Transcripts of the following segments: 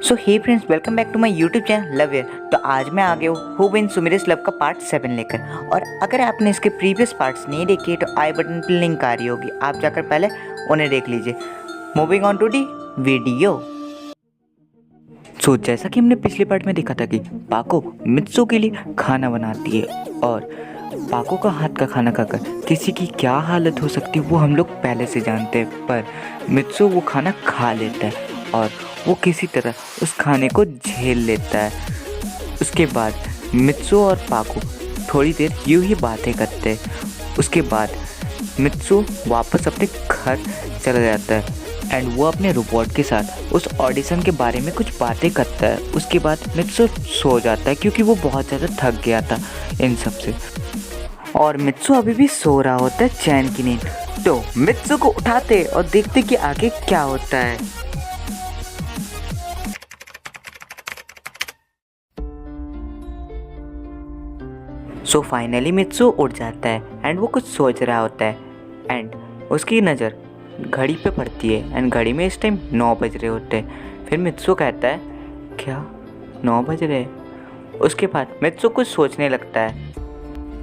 So hey friends, welcome back to my YouTube channel love यर। तो आज मैं आ गया हूँ हु विन सुमिरस लव का पार्ट 7 लेकर। और अगर आपने इसके प्रीवियस पार्ट्स नहीं देखे तो आई बटन पर लिंक आ रही होगी, आप जाकर पहले उन्हें देख लीजिए। Moving on to the video. So जैसा कि हमने पिछले पार्ट में देखा था कि पाको मित्सु के लिए खाना बनाती है और पाको का हाथ का खाना खाकर किसी की क्या हालत हो सकती है वो हम लोग पहले से जानते हैं। पर मित्सु वो खाना खा लेता है और वो किसी तरह उस खाने को झेल लेता है। उसके बाद मित्सु और पाको थोड़ी देर यूं ही बातें करते हैं। उसके बाद मित्सु वापस अपने घर चला जाता है एंड वो अपने रोबोट के साथ उस ऑडिशन के बारे में कुछ बातें करता है। उसके बाद मित्सु सो जाता है क्योंकि वो बहुत ज़्यादा थक गया था इन सब से। और मित्सु अभी भी सो रहा होता है चैन की नींद। तो मित्सु को उठाते और देखते कि आगे क्या होता है। सो फाइनली मित्सु उठ जाता है एंड वो कुछ सोच रहा होता है एंड उसकी नज़र घड़ी पे पड़ती है एंड घड़ी में इस टाइम 9 बज रहे होते हैं। फिर मित्सु कहता है क्या 9 बज रहे हैं? उसके बाद मित्सु कुछ सोचने लगता है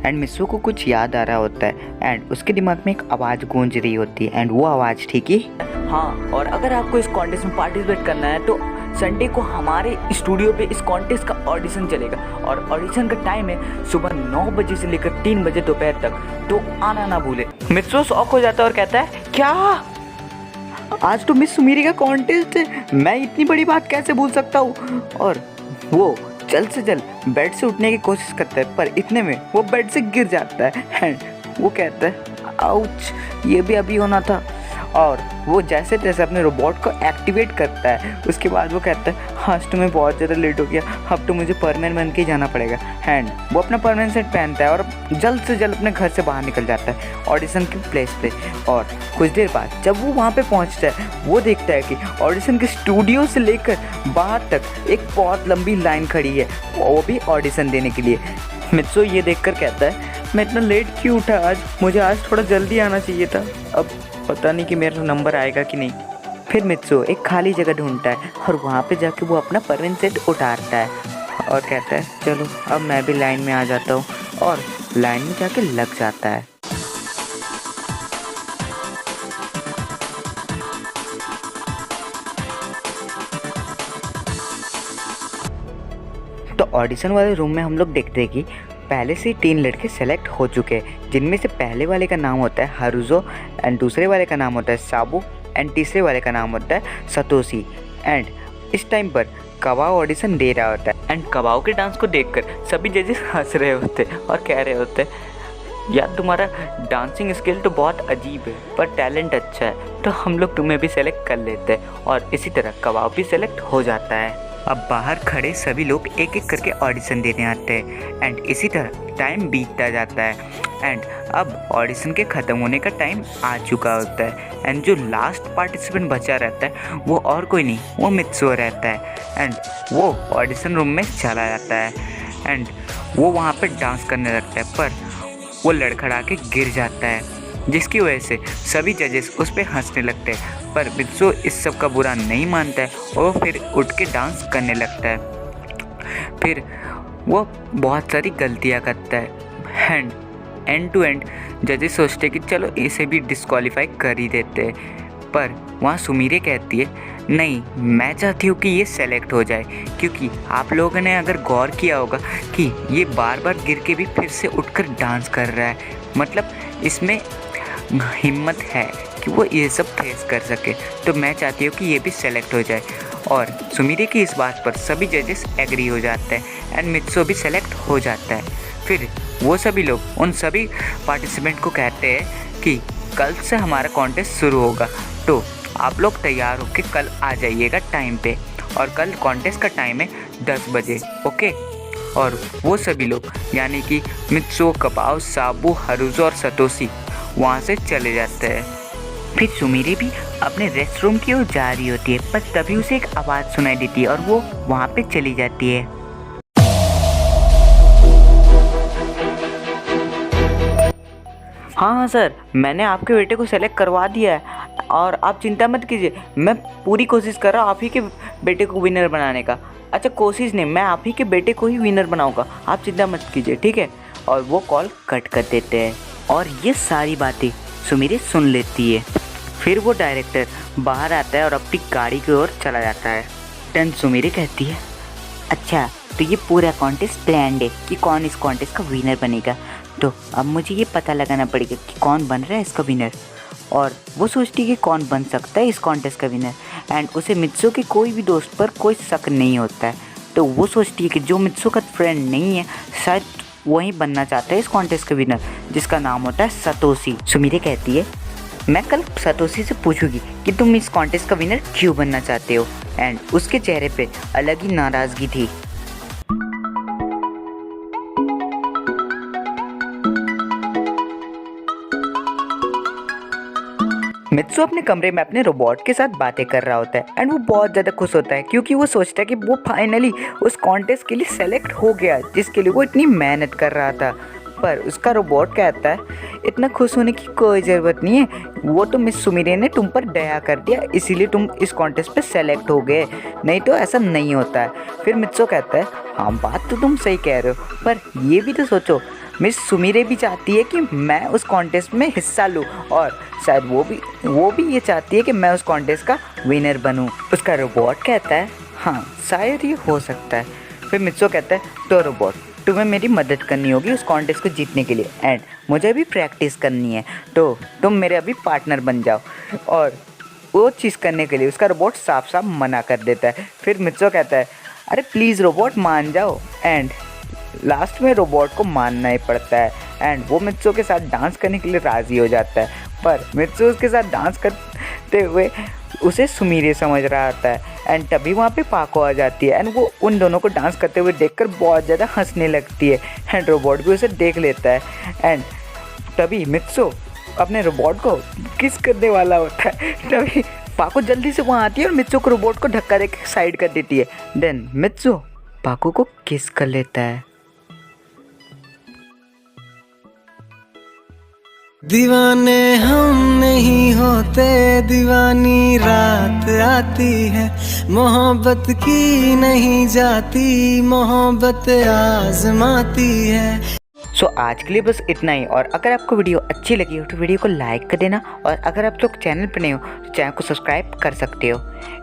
एंड मित्सु को कुछ याद आ रहा होता है एंड उसके दिमाग में एक आवाज़ गूंज रही होती है एंड वो आवाज़ ठीक ही हाँ। और अगर आपको इस कॉन्टेस्ट में पार्टिसिपेट करना है तो संडे को हमारे स्टूडियो पे इस कॉन्टेस्ट का ऑडिशन चलेगा और ऑडिशन का टाइम है सुबह 9 बजे से लेकर 3 बजे दोपहर तक, तो आना ना भूले। मित्सु शॉक हो जाता है और कहता है क्या आज तो मिस सुमीरी का कॉन्टेस्ट है, मैं इतनी बड़ी बात कैसे भूल सकता हूँ। और वो जल्द से जल्द बेड से उठने की कोशिश करता है पर इतने में वो बेड से गिर जाता है एंड वो कहता है आउच, ये भी अभी होना था। और वो जैसे तैसे अपने रोबोट को एक्टिवेट करता है। उसके बाद वो कहता है आज तो मैं बहुत ज़्यादा लेट हो गया, अब तो मुझे परमानेंट बन के ही जाना पड़ेगा। एंड वो अपना परमानेंट सेट पहनता है और जल्द से जल्द अपने घर से बाहर निकल जाता है ऑडिशन के प्लेस पे। और कुछ देर बाद जब वो वहाँ पे पहुँचता है वो देखता है कि ऑडिशन के स्टूडियो से लेकर बाहर तक एक बहुत लंबी लाइन खड़ी है, वो भी ऑडिशन देने के लिए। मित्सु ये देखकर कहता है मैं इतना लेट क्यों उठा आज, मुझे आज थोड़ा जल्दी आना चाहिए था, अब पता नहीं कि मेरा नंबर आएगा कि नहीं। फिर मित्सु एक खाली जगह ढूंढता है और वहाँ पे जाके वो अपना परमानेंट सेट उतारता है और कहता है चलो अब मैं भी लाइन में आ जाता हूँ, और लाइन में जाके लग जाता है। तो ऑडिशन वाले रूम में हम लोग देखते हैं कि पहले से 3 लड़के सेलेक्ट हो चुके हैं, जिनमें से पहले वाले का नाम होता है हारुजो एंड दूसरे वाले का नाम होता है साबू एंड तीसरे वाले का नाम होता है सतोशी। एंड इस टाइम पर कवाओ ऑडिशन दे रहा होता है एंड कवाओ के डांस को देखकर सभी जजेस हंस रहे होते हैं और कह रहे होते हैं यार तुम्हारा डांसिंग स्किल तो बहुत अजीब है पर टैलेंट अच्छा है, तो हम लोग तुम्हें भी सेलेक्ट कर लेते हैं। और इसी तरह कवाओ भी सेलेक्ट हो जाता है। अब बाहर खड़े सभी लोग एक एक करके ऑडिशन देने आते हैं एंड इसी तरह टाइम बीतता जाता है एंड अब ऑडिशन के ख़त्म होने का टाइम आ चुका होता है। एंड जो लास्ट पार्टिसिपेंट बचा रहता है वो और कोई नहीं, वो मित्सु रहता है एंड वो ऑडिशन रूम में चला जाता है एंड वो वहाँ पर डांस करने लगता है पर वो लड़खड़ा के गिर जाता है, जिसकी वजह से सभी जजेस उस पर हंसने लगते हैं। पर मित्सु इस सब का बुरा नहीं मानता है और फिर उठ के डांस करने लगता है। फिर वो बहुत सारी गलतियां करता है एंड टू एंड जजेस सोचते कि चलो इसे भी डिस्क्वालीफाई कर ही देते हैं। पर वहाँ सुमीरे कहती है नहीं, मैं चाहती हूँ कि ये सेलेक्ट हो जाए, क्योंकि आप लोगों ने अगर गौर किया होगा कि ये बार बार गिर के भी फिर से उठकर डांस कर रहा है, मतलब इसमें हिम्मत है कि वो ये सब फेस कर सके, तो मैं चाहती हूँ कि ये भी सेलेक्ट हो जाए। और सुमीरे की इस बात पर सभी जजेस एग्री हो जाते हैं एंड मित्सु भी सेलेक्ट हो जाता है। फिर वो सभी लोग उन सभी पार्टिसिपेंट को कहते हैं कि कल से हमारा कॉन्टेस्ट शुरू होगा, तो आप लोग तैयार होकर कल आ जाइएगा टाइम पे, और कल कॉन्टेस्ट का टाइम है 10 बजे, ओके। और वो सभी लोग यानी कि मित्सु, कपाओ, साबू, हारुजो और सतोशी वहाँ से चले जाते हैं। फिर सुमीरे भी अपने रेस्ट रूम की ओर जा रही होती है पर तभी उसे एक आवाज़ सुनाई देती है और वो वहाँ पे चली जाती है। हाँ सर, मैंने आपके बेटे को सेलेक्ट करवा दिया है, और आप चिंता मत कीजिए, मैं पूरी कोशिश कर रहा हूँ आप ही के बेटे को विनर बनाने का। अच्छा कोशिश नहीं, मैं आप ही के बेटे को ही विनर बनाऊंगा, आप चिंता मत कीजिए, ठीक है। और वो कॉल कट कर देते हैं और ये सारी बातें सुमीरे सुन लेती है। फिर वो डायरेक्टर बाहर आता है और अपनी गाड़ी की ओर चला जाता है। टन सुमीरे कहती है, अच्छा तो ये पूरा कॉन्टेस्ट प्लान्ड है कि कौन इस कॉन्टेस्ट का विनर बनेगा, तो अब मुझे ये पता लगाना पड़ेगा कि कौन बन रहा है इसका विनर। और वो सोचती है कि कौन बन सकता है इस कॉन्टेस्ट का विनर, एंड उसे मित्सो के कोई भी दोस्त पर कोई शक नहीं होता है। तो वो सोचती है कि जो मित्सो का फ्रेंड नहीं है शायद वही बनना चाहता है इस कॉन्टेस्ट का विनर, जिसका नाम होता है सतोशी। सुमीरे कहती है, मैं कल सतोशी से पूछूंगी कि तुम इस कॉन्टेस्ट का विनर क्यों बनना चाहते हो, एंड उसके चेहरे पे अलग ही नाराज़गी थी। मित्सु अपने कमरे में अपने रोबोट के साथ बातें कर रहा होता है एंड वो बहुत ज़्यादा खुश होता है क्योंकि वो सोचता है कि वो फाइनली उस कॉन्टेस्ट के लिए सेलेक्ट हो गया जिसके लिए वो इतनी मेहनत कर रहा था। पर उसका रोबोट कहता है, इतना खुश होने की कोई ज़रूरत नहीं है, वो तो मिस सुमीरे ने तुम पर दया कर दिया इसीलिए तुम इस कॉन्टेस्ट पे सेलेक्ट हो गए, नहीं तो ऐसा नहीं होता है। फिर मित्सु कहता है, हाँ बात तो तुम सही कह रहे हो, पर ये भी तो सोचो मिस सुमीरे भी चाहती है कि मैं उस कॉन्टेस्ट में हिस्सा लूँ और शायद वो भी ये चाहती है कि मैं उस कॉन्टेस्ट का विनर बनूँ। उसका रोबोट कहता है, हाँ शायद ये हो सकता है। फिर मित्सु कहता है, तो रोबोट तुम्हें मेरी मदद करनी होगी उस कॉन्टेस्ट को जीतने के लिए एंड मुझे भी प्रैक्टिस करनी है, तो तुम मेरे अभी पार्टनर बन जाओ। और वो चीज़ करने के लिए उसका रोबोट साफ साफ मना कर देता है। फिर मित्सु कहता है, अरे प्लीज़ रोबोट मान जाओ, एंड लास्ट में रोबोट को मानना ही पड़ता है एंड वो मित्सु के साथ डांस करने के लिए राज़ी हो जाता है। पर मित्सु उसके साथ डांस करते हुए उसे सुमीरे समझ रहा होता है एंड तभी वहाँ पे पाको आ जाती है एंड वो उन दोनों को डांस करते हुए देखकर बहुत ज़्यादा हंसने लगती है एंड रोबोट भी उसे देख लेता है एंड तभी मित्सु अपने रोबोट को किस करने वाला होता है। तभी पाको जल्दी से वहाँ आती है और मित्सु को रोबोट को धक्का देकर साइड कर देती है। देन मित्सु पाको को किस कर लेता है। दीवाने हम नहीं होते, दीवानी रात आती है, मोहब्बत की नहीं जाती, मोहब्बत आजमाती है। सो आज के लिए बस इतना ही, और अगर आपको वीडियो अच्छी लगी हो तो वीडियो को लाइक कर देना, और अगर आप लोग चैनल पर नए हो तो चैनल को सब्सक्राइब कर सकते हो।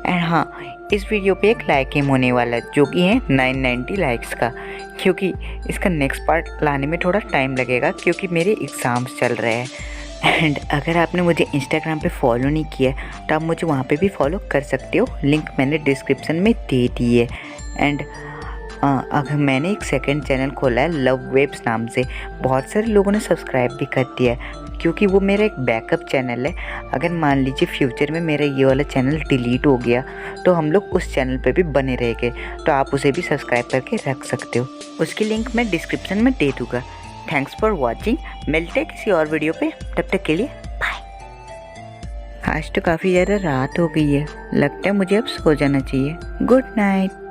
एंड हाँ, इस वीडियो पे एक लाइक एम होने वाला है जो कि है 990 लाइक्स का, क्योंकि इसका नेक्स्ट पार्ट लाने में थोड़ा टाइम लगेगा क्योंकि मेरे एग्ज़ाम्स चल रहे हैं। एंड अगर आपने मुझे इंस्टाग्राम पे फॉलो नहीं किया तो आप मुझे वहाँ पे भी फॉलो कर सकते हो, लिंक मैंने डिस्क्रिप्शन में दे दी है। एंड अगर मैंने एक सेकंड चैनल खोला है लव वेब्स नाम से, बहुत सारे लोगों ने सब्सक्राइब भी कर दिया है क्योंकि वो मेरा एक बैकअप चैनल है। अगर मान लीजिए फ्यूचर में मेरा ये वाला चैनल डिलीट हो गया तो हम लोग उस चैनल पे भी बने रहेंगे, तो आप उसे भी सब्सक्राइब करके रख सकते हो, उसकी लिंक मैं डिस्क्रिप्शन में दे दूँगा। थैंक्स फॉर वॉचिंग, मिलते हैं किसी और वीडियो पे, तब तक के लिए बाय। आज तो काफ़ी ज़्यादा रात हो गई है, लगता है मुझे अब सो जाना चाहिए। Good night.